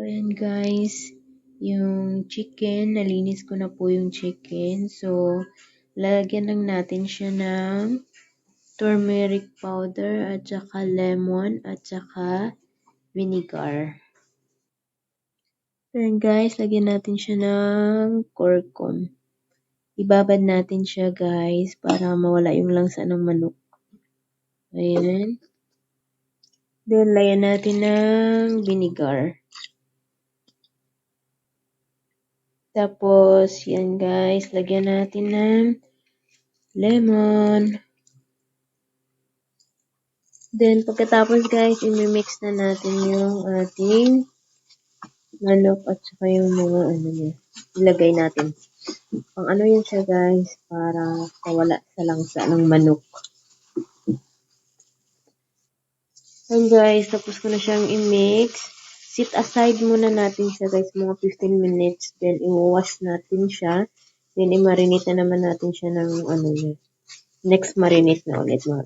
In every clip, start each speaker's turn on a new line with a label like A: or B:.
A: ayan guys, yung chicken, nalinis ko na po yung chicken. So, lalagyan lang natin siya ng turmeric powder at saka lemon at saka vinegar. Ayan guys, lagyan natin siya ng curcum. Ibabad natin siya guys para mawala yung langsa ng manok. Ayan. Then, lagyan natin ng vinegar. Tapos, yan guys, lagyan natin ng lemon. Then, pagkatapos guys, imimix na natin yung ating manok at saka yung mga ano niya. Ilagay natin. Pang ano yun siya guys, para mawala sa langsa ng manok. And guys, tapos ko na siyang i-mix. Sit aside muna natin siya guys, mga 15 minutes. Then, i-wash natin siya. Then, i-marinate na naman natin siya ng ano niya. Next marinate na ulit mga.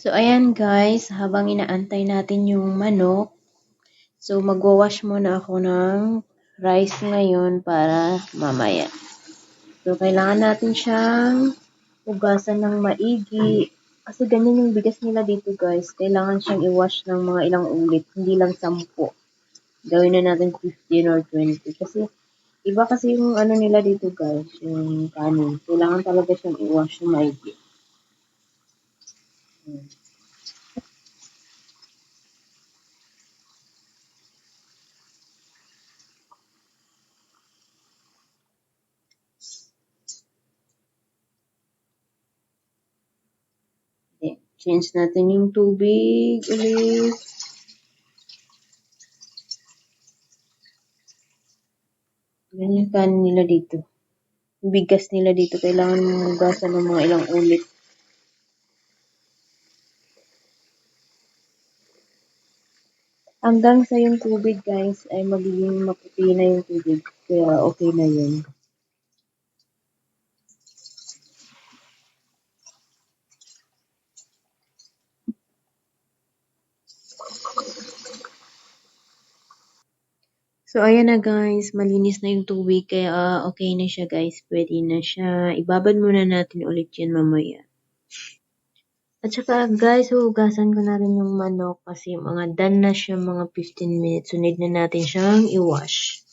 A: So, ayan guys, habang inaantay natin yung manok, so magwawash muna ako ng rice ngayon para mamaya. So, kailangan natin siyang hugasan ng maigi. Kasi ganyan yung bigas nila dito guys. Kailangan siyang i-wash ng mga ilang ulit, hindi lang 10. Gawin na natin 15 or 20. Kasi, iba kasi yung ano nila dito guys, yung kanin. Kailangan talaga siyang i-wash ng maigi. Okay. Change natin yung tubig ulit. Yan yung kanin nila dito. Yung bigas nila dito, kailangan mong hugasan ng mga ilang ulit. Hanggang sa yung tubig guys ay magiging maputi na yung tubig. Kaya okay na yun. So ayan na guys, malinis na yung tubig kaya okay na siya guys. Pwede na siya. Ibabad muna natin ulit yan mamaya. At saka guys, hugasan ko na rin yung manok kasi mga done na siya mga 15 minutes. So need na natin siyang i-wash.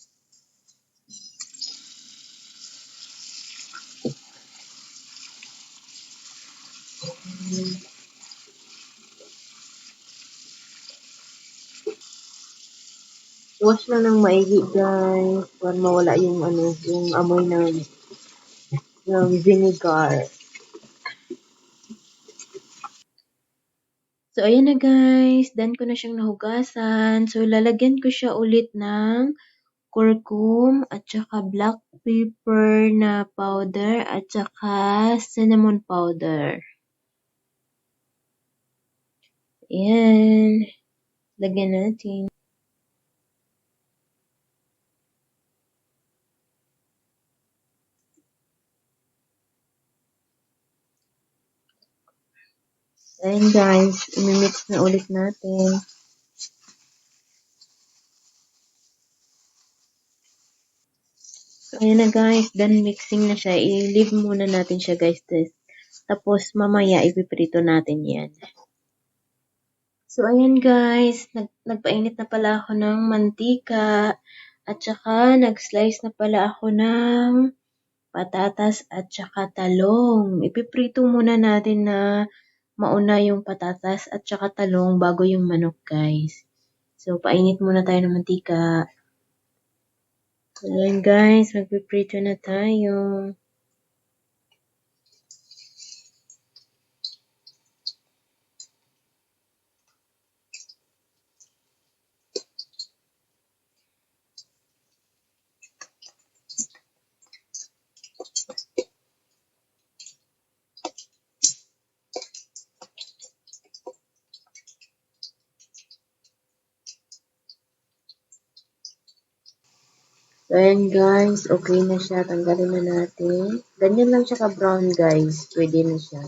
A: Wash na ng maigi guys para mawala yung ano, yung amoy ng vinegar. So ayan na guys, done ko na siyang nahugasan. So lalagyan ko siya ulit ng curcum at saka black pepper na powder at saka cinnamon powder. Ayan. Lagyan natin. Ayan guys, imimix na ulit natin. So ayan na guys, done mixing na siya. I-leave muna natin siya guys. Tapos mamaya ipiprito natin yan. So ayan guys, nagpainit na pala ako ng mantika. At saka nag-slice na pala ako ng patatas at saka talong. Ipiprito muna natin na mauna yung patatas at saka talong bago yung manok guys. So painit muna tayo ng mantika. Ayan guys, magpiprito na tayo. So, ayan guys, okay na siya. Tanggalin na natin. Ganyan lang siya ka-brown guys. Pwede na siya.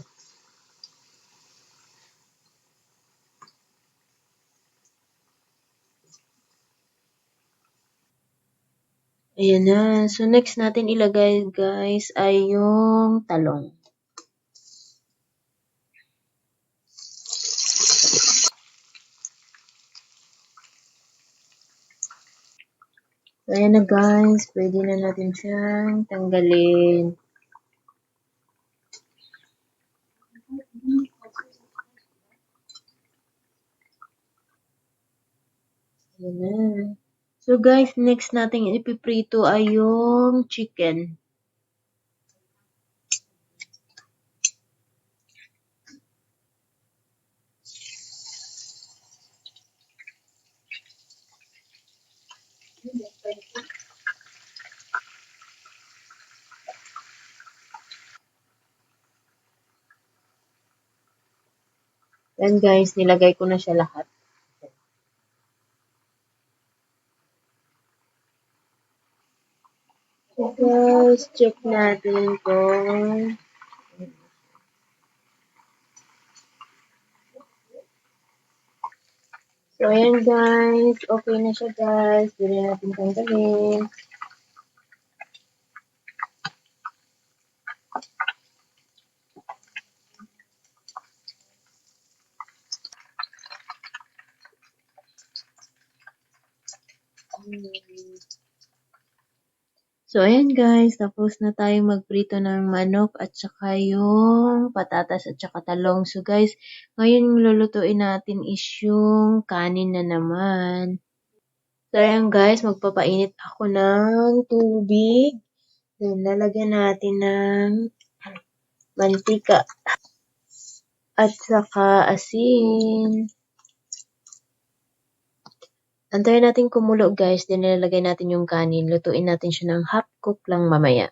A: Ayan na. So, next natin ilagay, guys, ay yung talong. So, ayan na, guys. Pwede na natin siyang tanggalin. Ayan na. So, guys, next natin ipiprito ay yung chicken. Ayan, guys, nilagay ko na siya lahat. So, guys, check natin kung so, ayan, guys. Okay na siya, guys. Pwede na natin tanggalin. So, ayan guys, tapos na tayo magprito ng manok at saka yung patatas at saka talong. So, guys, ngayon yung lulutuin natin is yung kanin na naman. So, ayan guys, magpapainit ako ng tubig. Then, lalagyan natin ng mantika at saka asin. Antayin natin kumulo guys, then nilalagay natin yung kanin. Lutuin natin siya ng half cook lang mamaya.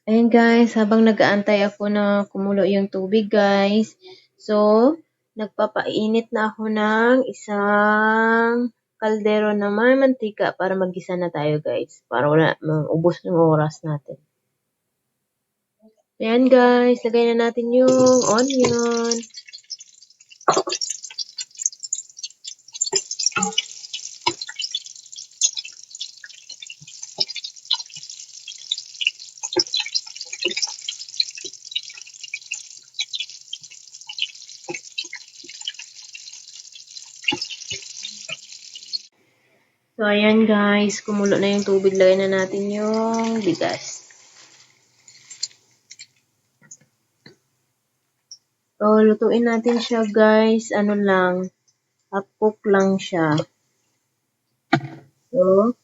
A: Ayan guys, habang nag-aantay ako na kumulo yung tubig guys. So, nagpapainit na ako ng isang kaldero na may mantika para magisa na tayo guys. Para wala maubos ng oras natin. Ayan guys, lagay na natin yung onion. So, ayan guys, kumulo na yung tubig. Lagay na natin yung bigas. So, lutuin natin siya guys. Ano lang, half cook lang siya. So,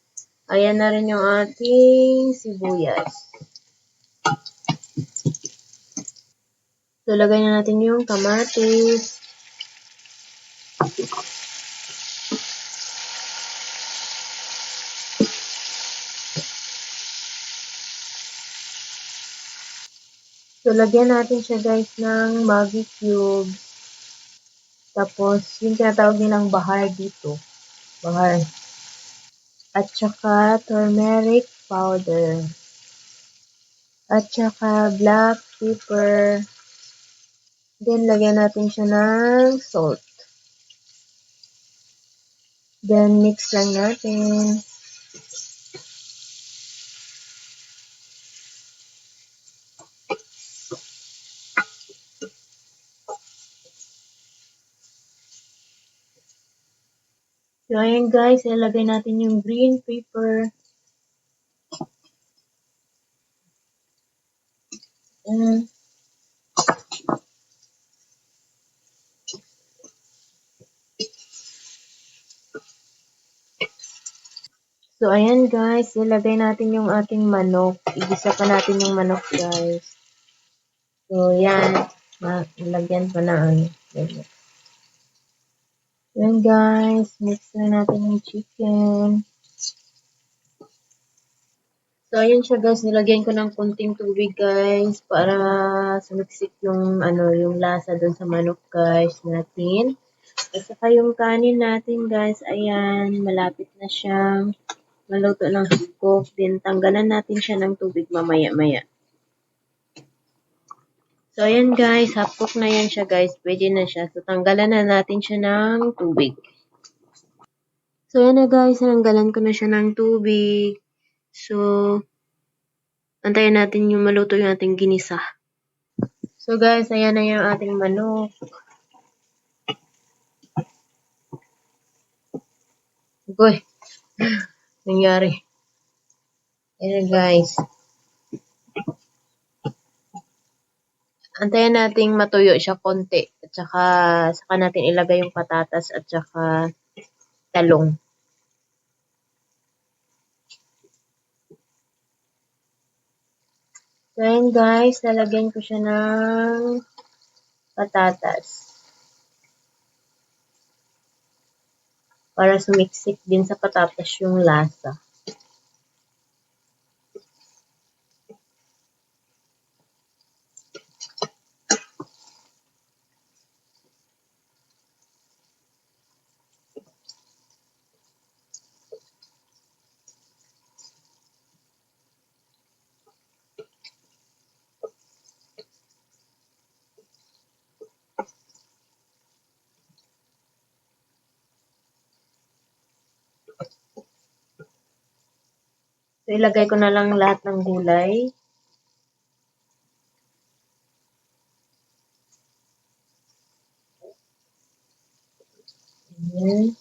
A: ayan na rin yung ating sibuyas. So, lagay na natin yung kamatis. So, lagyan natin siya guys ng Maggi cube. Tapos, yung tinatawag nilang bahar dito. Bahar. At saka turmeric powder. At saka black pepper. Then, lagyan natin siya ng salt. Then, mix lang natin. So, ayan guys, ilagay natin yung green pepper. Ayan. So, ayan guys, ilagay natin yung ating manok. Igisa pa natin yung manok guys. So, yan. Nalagyan pa na ano. Yan guys, mix na natin yung chicken. So, ayan siya guys, nilagyan ko ng kunting tubig guys para sumiksik yung yung lasa dun sa manok guys natin. At saka yung kanin natin guys, ayan, malapit na siyang maluto ng cook. Then, tanggalan natin siya ng tubig mamaya-maya. So, ayan guys, half cook na yan siya guys. Pwede na siya. So, tanggalan na natin siya ng tubig. So, ayan na guys, tinanggalan ko na siya ng tubig. So, antayin natin yung maluto yung ating ginisa. So guys, ayan na yung ating manok. Uy, nangyari. Ayan guys. Antayin nating matuyo siya konti. At saka natin ilagay yung patatas at saka talong. So ayan guys, lalagyan ko siya ng patatas. Para sumiksik din sa patatas yung lasa. So ilagay ko na lang lahat ng gulay. Ayan.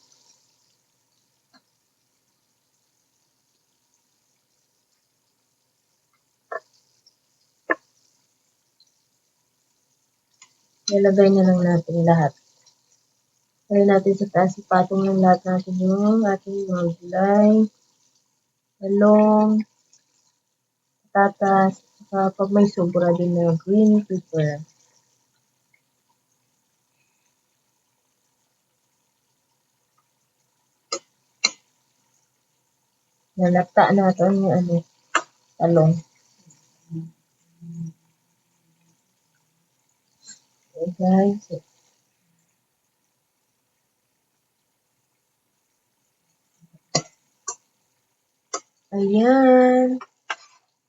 A: Ilagay na lang natin lahat. Ilagay natin sa taas, ipatong ng lahat natin yung ating mga gulay, talong, patatas, saka pag may sobra din na green pepper. Nalata natin yung talong. Okay guys. Ayan.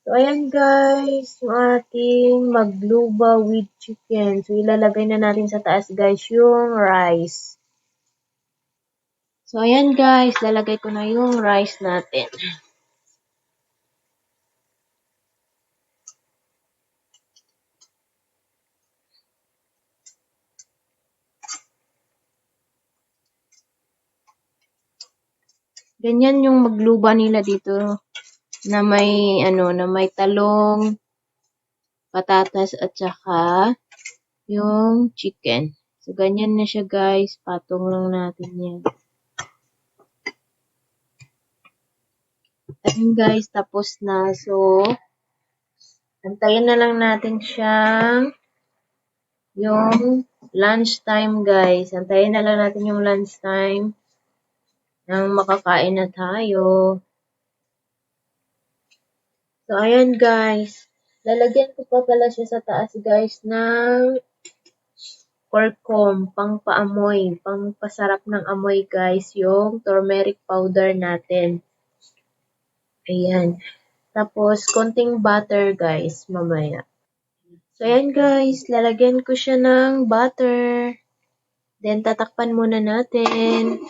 A: So, ayan guys, yung ating magluba with chicken. So, ilalagay na natin sa taas guys yung rice. So, ayan guys, lalagay ko na yung rice natin. Ganyan yung magluba nila dito na may talong, patatas at saka yung chicken. So, ganyan na siya guys. Patong lang natin yan. Ayun guys, tapos na. So, antayin na lang natin siyang yung lunchtime guys. Antayin na lang natin yung lunchtime nang makakain na tayo. So, ayan guys. Lalagyan ko pa pala siya sa taas guys ng curcum, pang-paamoy, pang-pasarap ng amoy guys, yung turmeric powder natin. Ayan. Tapos, konting butter guys, mamaya. So, ayan guys, lalagyan ko siya ng butter. Then, tatakpan muna natin.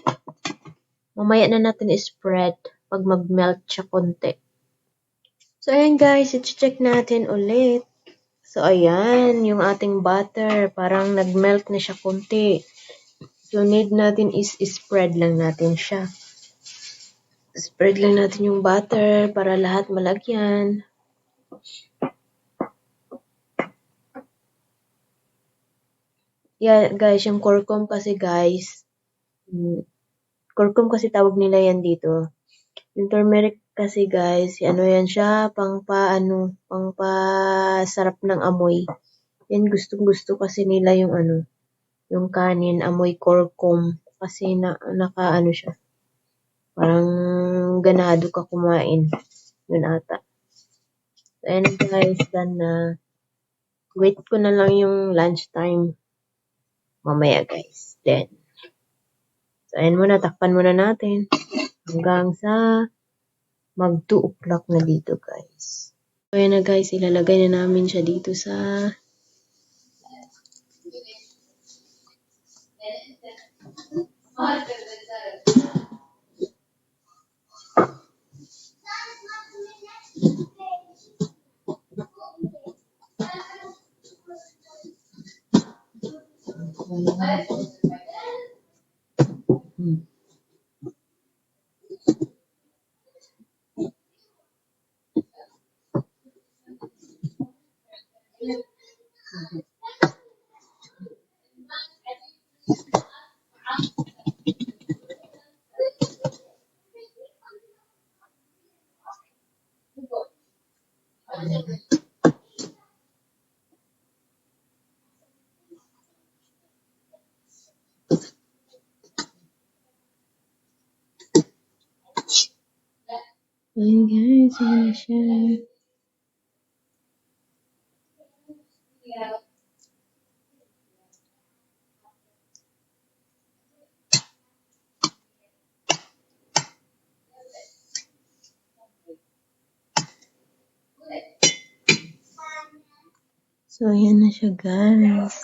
A: Mamaya na natin i-spread pag mag-melt siya konti. So, ayan guys, i-check natin ulit. So, ayan, yung ating butter, parang nag-melt na siya konti. So, need natin is spread lang natin siya. Spread lang natin yung butter para lahat malagyan. Yeah, guys, yung curcum kasi guys, curcum kasi tawag nila yan dito. Yung turmeric kasi guys, yan siya, pangpasarap ng amoy. Yan, gustong-gusto kasi nila yung yung kanin, amoy curcum. Kasi naka siya. Parang ganado ka kumain. Yun ata. So, and guys, done na. Wait ko na lang yung lunchtime. Mamaya guys. Then, so ayan muna, takpan muna natin. Hanggang sa mag 2 o'clock na dito guys. So ayan na guys, ilalagay na namin siya dito sa Ayan guys, ayan na siya. So, ayan na siya guys.